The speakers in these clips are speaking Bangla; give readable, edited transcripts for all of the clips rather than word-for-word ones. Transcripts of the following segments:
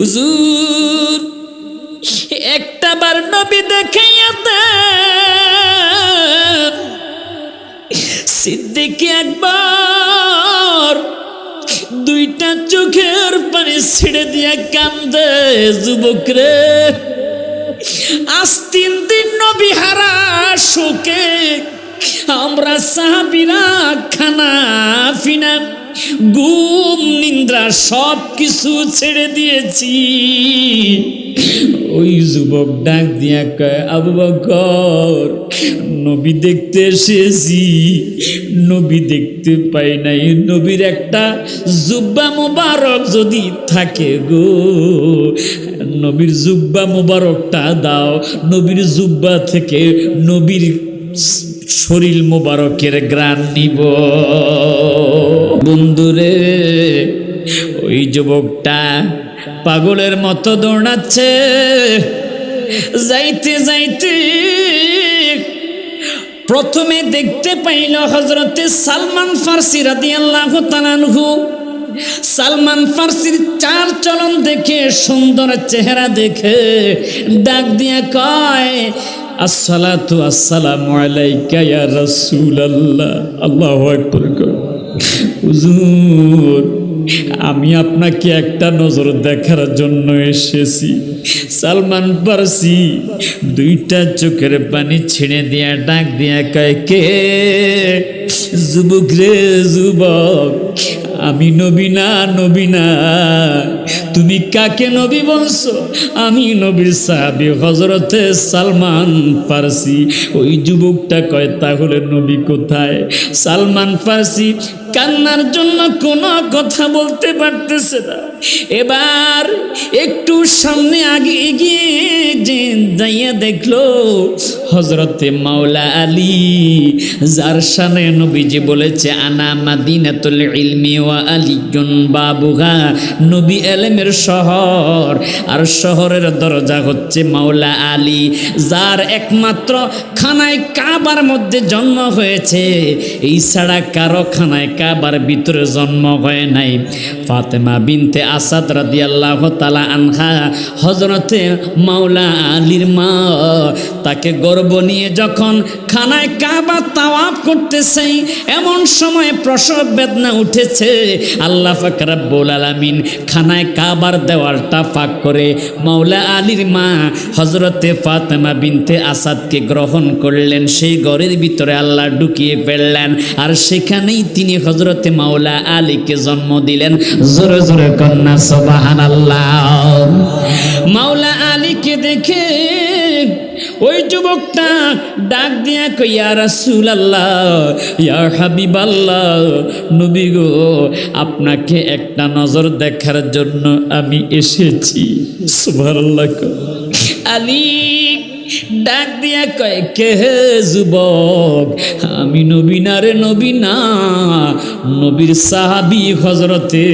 হুজুর একটা বার নবী দেখাইয়া দেন। সিদ্দিক একবার দুইটা চোখের পানি ছেড়ে দিয়া কান্দে, যুবক রে আজ 3 দিন নবী হারা শোকে আমরা সাহাবীরা খানা পিনা ঘুম নিদ্রা সব কিছু ছেড়ে দিয়েছি। ওই যুবক ডাক দিয়া কয়, আবু বকর নবী দেখতে এসেছি, নবী দেখতে পাই নাই, নবীর একটা জুব্বা মোবারক যদি থাকে গো, নবীর জুব্বা মোবারকটা দাও, নবীর জুব্বা থেকে নবীর শরীর মোবারকের গ্রাণ নিব। বন্ধুরে ওই যুবকটা পাগলের মতো দৌড়াচ্ছে, যাইতে যাইতে প্রথমে দেখতে পাইল হযরতে সালমান ফারসি রাদিয়াল্লাহু তাআলা আনহু। সালমান ফারসির চাল চলন দেখে, সুন্দর চেহারা দেখে ডাক দিয়া কয়, আসসালাতু আসসালামু আলাইকা ইয়া রাসূলুল্লাহ। আল্লাহু আকবার। হুজুর আমি আপনাকে একটা নজর দেখার জন্য এসেছি। সালমান ফারসি দুইটা চোখের পানি ছেড়ে দিয়া ডাক দিয়া কয়, কে? যুবক রে যুবক, আমি নবী না, নবী না। তুমি কাকে নবী বলছো? আমি নবীর সাহাবী হযরতে সালমান ফারসি। ওই যুবকটা কয়, তাহলে নবী কোথায়? সালমান ফারসি কান্নার জন্য কোনো কথা বলতে পারতেছে না। এবার একটু সামনে আগে এগিয়ে যে যাইয়া দেখলো হযরতে মাওলা আলী, যার শানে নবীজি বলেছে আনা মাদিনাতুল ইলমি ওয়া আলিয়ুন বাবুহা, নবী ইলমের শহর আর শহরের দরজা হচ্ছে মাওলা আলী, যার একমাত্র খানায় কাবার মধ্যে জন্ম হয়েছে। এই ছাড়া কারো খানায় কাবার ভিতরে জন্ম হয় নাই। ফাতেমা বিনতে আসাদ রাদিয়াল্লাহু তাআলা আনহা, হযরতে মাওলা আলীর মা, তাকে গর্ভ নিয়ে যখন খানায় কাবা তাওয়াফ করতেছে, এমন সময় প্রসব বেদনা উঠেছে। আল্লাহ পাক রব্বুল আলামিন খানায় কাবার দেওয়ালটা ফাঁক করে মাওলা আলীর মা হযরতে ফাতেমা বিনতে আসাদকে গ্রহণ করলেন। সেই ঘরের ভিতরে আল্লাহ ঢুকিয়ে ফেললেন, আর সেখানেই তিনি হযরতে মাওলা আলীকে জন্ম দিলেন। জোরে জোরে কন্যা সুবহানাল্লাহ। মাওলা আলীকে দেখে ওই যুবকটা ডাক দিয়া কই, ইয়া রাসূলুল্লাহ, ইয়া হাবিবাল্লাহ, নবী গো আপনাকে একটা নজর দেখার জন্য আমি এসেছি। সুবহানাল্লাহ। আলী ডাক দিয়া কয়, কে যুবক? আমি নবী না রে, নবী না, নবীর সাহাবী হযরতে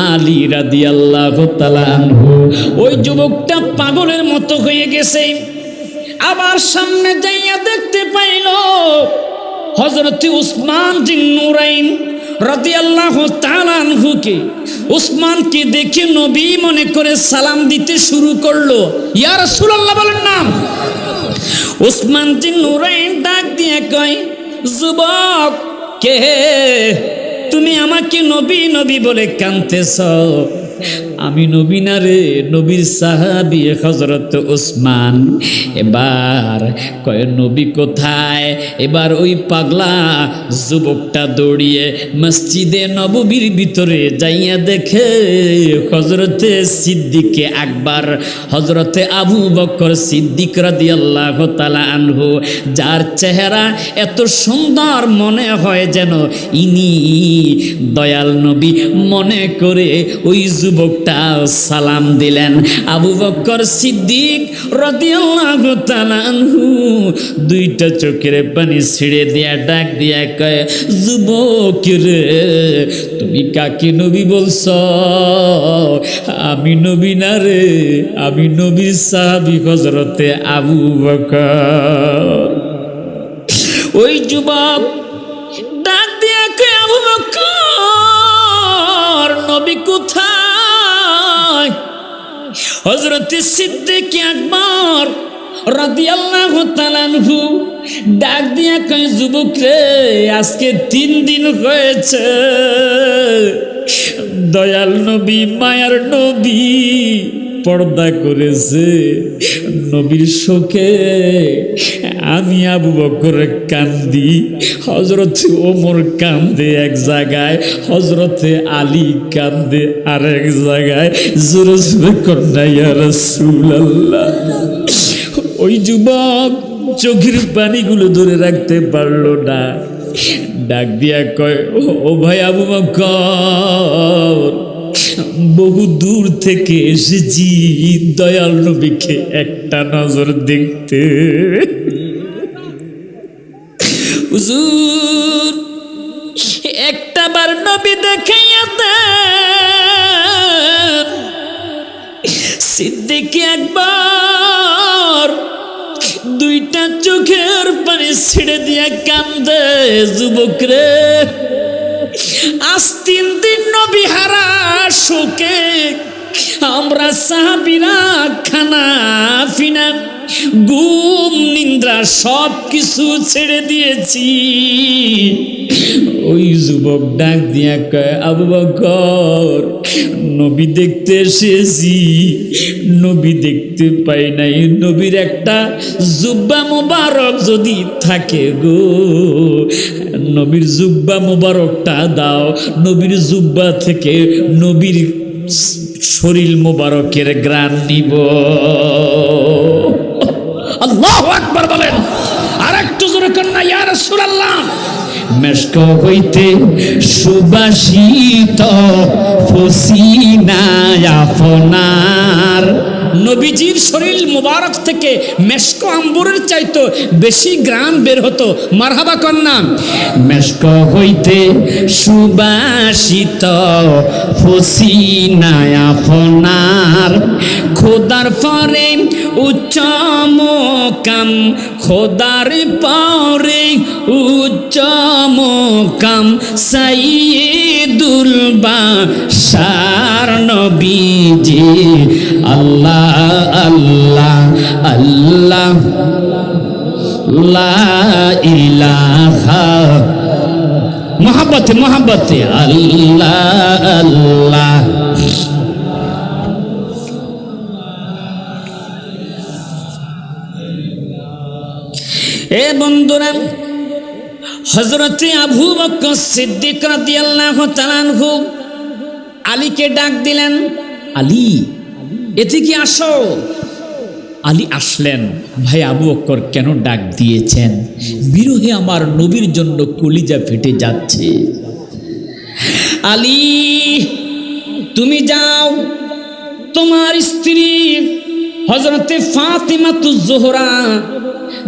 আলী রাদিয়াল্লাহু তাআলা আনহু। ওই যুবকটা পাগলের মতো হয়ে গেছে। আবার সামনে যাইয়া দেখতে পাইল হযরতে উসমান জিন নুরাইন রাদিয়াল্লাহু তাআলা আনহুকে। উসমানকে দেখে নবী মনে করে সালাম দিতে শুরু করলো। ইয়া রাসূলুল্লাহ বলেন না। উসমান জিন নুরাইন ডাক দিয়ে কয়, যুবক কে? তুমি আমাকে নবী নবী বলে কাঁদতেছ? আমি নবী না রে, নবীর সাহাবী হযরত উসমান। এবার কয়, নবী কোথায়? এবার ওই পাগলা যুবকটা দৌড়িয়ে মসজিদে নববীর ভিতরে যাইয়া দেখে হযরতে সিদ্দিকে আকবর, হযরতে আবু বকর সিদ্দিক রাদিয়াল্লাহু তাআলা আনহু, যার চেহারা এত সুন্দর মনে হয় যেন ইনি দয়াল নবী, মনে করে ওই যুবকটা সালাম দিলেন। আবু বকর সিদ্দিক রাদিয়াল্লাহু তাআলা আনহু দুইটা চোখের পানি ছেড়ে দিয়া ডাক দিয়া কয়, যুবক রে তুমি কাকে নবী বলছ? আমি নবী না রে, আমি নবীর সাহাবী হযরতে আবু বকর। ওই যুবক ডাক দিয়া কয়, আবু বকর নবী কোথায়? হযরত সিদ্দিক আকবর রাদিয়াল্লাহু তাআলা আনহু ডাক দিয়া কয়, যুবক রে, আজকে 3 দিন হয়েছে দয়াল নবী, মায়ার নবী পর্দা করেছে। নবীর শোকে আমি আবু বকর কান্দি, হযরত ওমর কান্দে এক জায়গায়, হযরত আলী কান্দে আরেক জায়গায়। জোরে জোরে কন্যা ইয়া রাসূলুল্লাহ। ওই যুবক চোখের পানিগুলো ধরে রাখতে পারলো না, ডাক দিয়া কয়, ও ভাই আবু বকর, বহু দূর থেকে এসেছি দয়াল নবীকে একটা নজর দেখতে। হুজুর, একটা বার নবী দেখাইয়া দেন। সিদ্দিক আকবর দুইটা চোখের পানি ছেড়ে দিয়া কান্দে, যুবক রে, আজ 3 দিন নবী হারা শোকে আমরা সাহাবীরা খানা পিনা ঘুম নিদ্রা সব কিছু ছেড়ে দিয়েছি। ওই যুবক ডাক দিয়া কয়, আবু বকর, নবী দেখতে এসেছি, নবী দেখতে পাই নাই। নবীর একটা জুব্বা মুবারক যদি থাকে গো, নবীর জুব্বা মুবারকটা দাও, নবীর জুব্বা থেকে নবীর শরীর মুবারকের ঘ্রাণ নিব। আল্লাহু আকবার বলেন, আর একটু জোরে কন্যা ইয়া রাসূলুল্লাহ। মেশক হইতে সুবাসিত ফসিনা আপনার, নবীজির শরীর মুবারক থেকে মেশক আম্বরের চাইতো বেশি গ্রাম বের হতো। মারহাবা কন্যা। মেশক হইতে সুবাসিত ফসিনা আপনার, খোদার পরে উচ্চ মোকাম, খোদার পরে উচ্চ মোকাম, সাইয়্যিদুল বাশার নবীজি। আল্লাহ আল্লাহ আল্লাহ লা ইলাহা, মোহাব্বতে মোহাব্বতে আল্লাহ আল্লাহ। এ বন্ধুরা, হযরত আবু বকর সিদ্দিক রাদিয়াল্লাহু তাআলা আনহু আলীকে ডাক দিলেন, আলী এদিকে আসো। আলী আসলেন। ভাই আবু বকর কেন ডাক দিয়েছেন? বিরহে আমার নবীর জন্য কলিজা ফেটে যাচ্ছে। আলী, তুমি যাও, তোমার স্ত্রী হযরতে ফাতিমাতুজ জোহরা,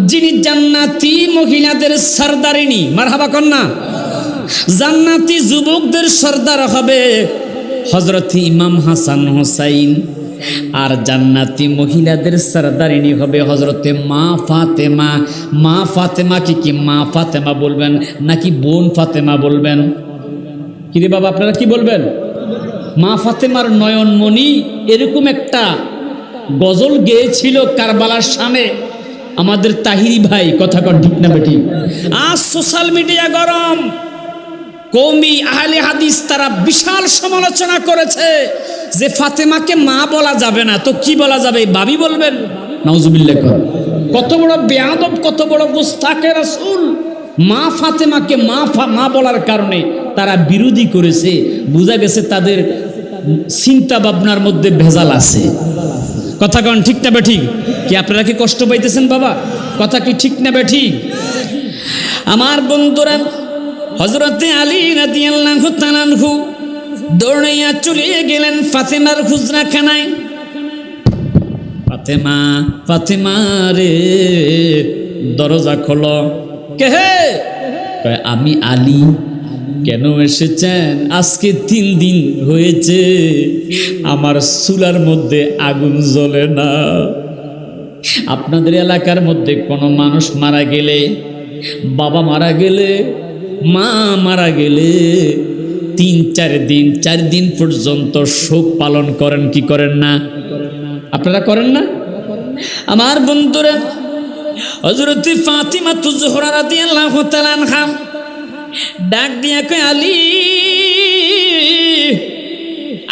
যিনি জান্নাতি মহিলাদের সরদারিনী, মারহাবা কন্যা, জান্নাতি যুবকদের সরদার হবে হযরত ইমাম হাসান হোসাইন, আর জান্নাতি মহিলাদের সরদারিনী হবে হযরতে মা ফাতেমা। মা ফাতেমাকে কি মা ফাতেমা বলবেন নাকি বোন ফাতেমা বলবেন? কিরে বাবা, আপনারা কি বলবেন? মা ফাতেমার নয়নমণি এরকম একটা গজল গেয়েছিল কারবালার সামনে আমাদের তাহিরি ভাই। কথা কন ঠিক না বেটি? আজ সোশ্যাল মিডিয়া গরম, কওমি আহলে হাদিস তারা বিশাল সমালোচনা করেছে যে ফাতেমাকে মা বলা যাবে না, তো কি বলা যাবে? ভাবি বলবেন? নাউজুবিল্লাহ। কত বড় বেয়াদব, কত বড় মুস্তাকে রাসূল। মা ফাতেমাকে মা বলার কারণে তারা বিরোধী করেছে। বোঝা গেছে তাদের চিন্তা ভাবনার মধ্যে ভেজাল আছে। কথা কন ঠিক না বেঠিক? কি আপনারা কি কষ্ট পাইতেছেন বাবা? কথা কি ঠিক না বেঠিক? আমার বন্ধুরা, হযরতে আলী রাদিয়াল্লাহু তাআলা আনহু দৌড়াইয়া চলে গেলেন ফাতেমার হুজরাখানায়। ফাতেমা, ফাতেমা রে, দরজা খোলো। কে হে? আমি আলী। কেন এসেছেন? আজকে 3 দিন হয়েছে আমার চুলার মধ্যে আগুন জ্বলে না। আপনাদের এলাকার মধ্যে কোনো মানুষ মারা গেলে, বাবা মারা গেলে, মা মারা গেলে 3-4 দিন 4 দিন পর্যন্ত শোক পালন করেন কি করেন না? আপনারা করেন না? আমার বন্ধুরা, হযরত ফাতিমা জোহরা রাদিয়াল্লাহু তাআলা আনহা ডাক দিয়া কয়, আলী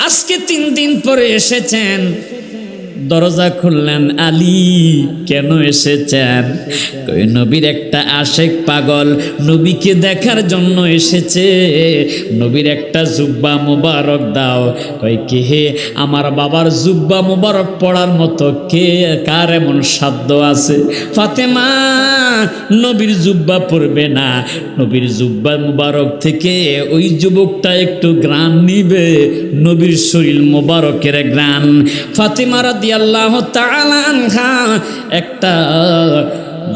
আজকে 3 দিন পরে এসেছেন। দরজা খুললেন। আলী কেন এসেছেন? কই নবীর একটা আশেক পাগল নবীকে দেখার জন্য এসেছে, নবীর একটা জুব্বা মুবারক দাও। কই কে হে? আমার বাবার জুব্বা মুবারক পড়ার মতো কে, কার এমন সাধ্য আছে? ফাতেমা নবীর জুব্বা পরবে না, নবীর জুব্বা মুবারক থেকে ওই যুবকটা একটু গ্রান নিবে, নবীর শরীর মুবারকের গ্রান। ফাতেমা রাদিয়াল্লাহু তাআলা আনহা একটা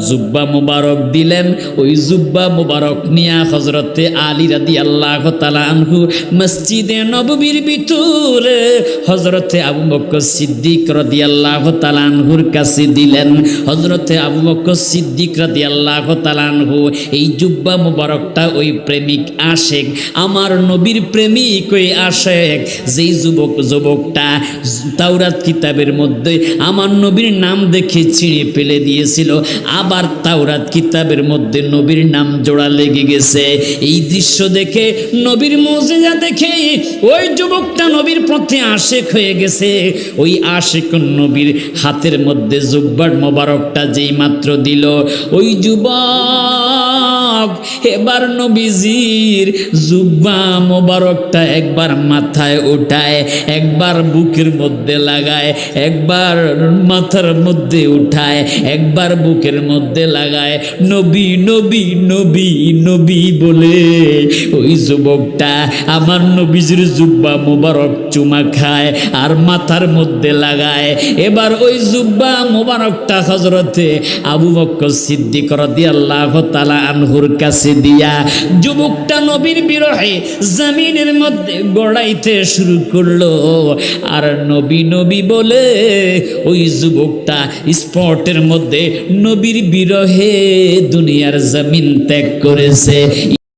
জুব্বা মুবারক দিলেন। ওই জুব্বা মুবারক নিয়া হযরতে আলী রাদিয়াল্লাহু তাআলা আনহু মসজিদে নববীর ভিতরে হযরতে আবু বকর সিদ্দিক রাদিয়াল্লাহু তাআলা আনহুর কাছে দিলেন। হযরতে আবু বকর সিদ্দিক রাদিয়াল্লাহু তাআলা আনহু এই জুব্বা মুবারকটা ওই প্রেমিক আশেক, আমার নবীর প্রেমিক ওই আশেক, যেই যুবকটা তাওরাত কিতাবের মধ্যে আমার নবীর নাম দেখে ছিঁড়ে ফেলে দিয়েছিল, আবার তাওরাত কিতাবের মধ্যে নবীর নাম জোড়া লেগে গেছে। এই দৃশ্য দেখে, নবীর মুজিজা দেখে ওই যুবকটা নবীর প্রতি আশেক হয়ে গেছে। ওই আশেক নবীর হাতের মধ্যে জুব্বার মোবারকটা যেই মাত্র দিল, ওই যুবক এবার নবীজির জুব্বা মোবারকটা একবার মাথায় উঠায়, একবার বুকের মধ্যে লাগায়, একবার মাথার মধ্যে উঠায়, একবার বুকের মধ্যে লাগায়, নবী নবী নবী নবী বলে ওই যুবকটা আমার নবীজির জুব্বা মোবারক চুমা খায় আর মাথার মধ্যে লাগায়। এবার ওই জুব্বা মোবারকটা হযরতে আবু বকর সিদ্দিক রাদিয়াল্লাহু তাআলা আনহুর কাছে দিয়া যুবকটা নবীর বিরহে জমিনের মধ্যে গড়াইতে শুরু করলো। আর নবী নবী বলে ওই যুবকটা স্পটের মধ্যে নবীর বিরহে দুনিয়ার জমিন ত্যাগ করেছে।